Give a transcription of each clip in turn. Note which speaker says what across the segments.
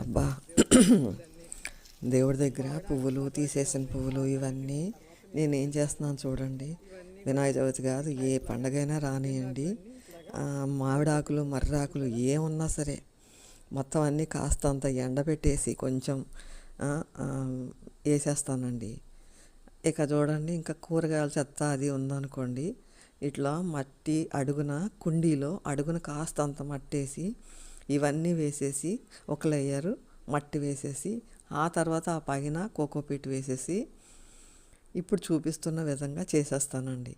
Speaker 1: అబ్బా దేవుడి దగ్గర పువ్వులు తీసేసిన పువ్వులు ఇవన్నీ నేనేం చేస్తున్నాను చూడండి. వినాయక చవితి కాదు, ఏ పండగైనా రానియండి, మామిడాకులు మర్రాకులు ఏమున్నా సరే మొత్తం అన్నీ కాస్తంత ఎండబెట్టేసి కొంచెం వేసేస్తానండి. ఇక చూడండి, ఇంకా కూరగాయల చెత్త అది ఉందనుకోండి, ఇట్లా మట్టి అడుగున కుండీలో అడుగున కాస్తంత మట్టేసి ఇవన్నీ వేసేసి ఒక లేయరు మట్టి వేసేసి ఆ తర్వాత ఆ పైన కోకోపీట్ వేసేసి ఇప్పుడు చూపిస్తున్న విధంగా చేసేస్తానండి.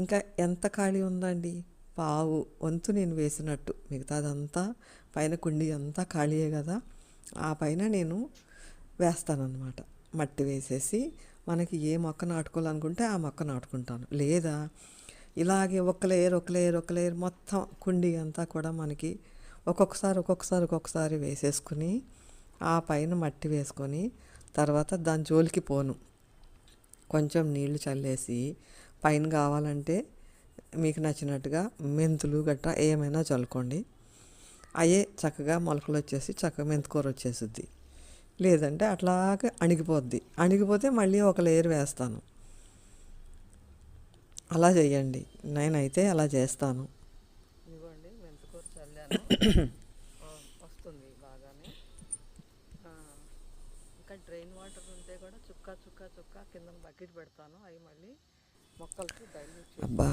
Speaker 1: ఇంకా ఎంత ఖాళీ ఉందండి, పావు వంతు నేను వేసినట్టు, మిగతాదంతా పైన కుండీ అంతా ఖాళీయే కదా, ఆ పైన నేను వేస్తానన్నమాట. మట్టి వేసేసి మనకి ఏ మొక్క నాటుకోవాలనుకుంటే ఆ మొక్క నాటుకుంటాను. లేదా ఇలాగే ఒక లేయర్ మొత్తం కుండీ అంతా కూడా మనకి ఒక్కొక్కసారి వేసేసుకుని ఆ పైన మట్టి వేసుకొని తర్వాత దాని జోలికి పోను. కొంచెం నీళ్లు చల్లేసి పైన కావాలంటే మీకు నచ్చినట్టుగా మెంతులు గట్రా ఏమైనా చల్లుకోండి. అయ్యే చక్కగా మొలకలు వచ్చేసి చక్కగా మెంతికూర వచ్చేస్తుంది. లేదంటే అట్లాగే అణిగిపోతే మళ్ళీ ఒక లేయర్ వేస్తాను. అలా చేయండి, నేనైతే అలా చేస్తాను. ఇదిగోండి, మెంతికూర చల్లాను, వస్తుంది బాగానే. ఇంకా డ్రైన్ వాటర్ ఉంటే కూడా చుక్క కింద బకెట్ పెడతాను, అవి మళ్ళీ మొక్కలకి డైల్యూట్ చేసి. అబ్బా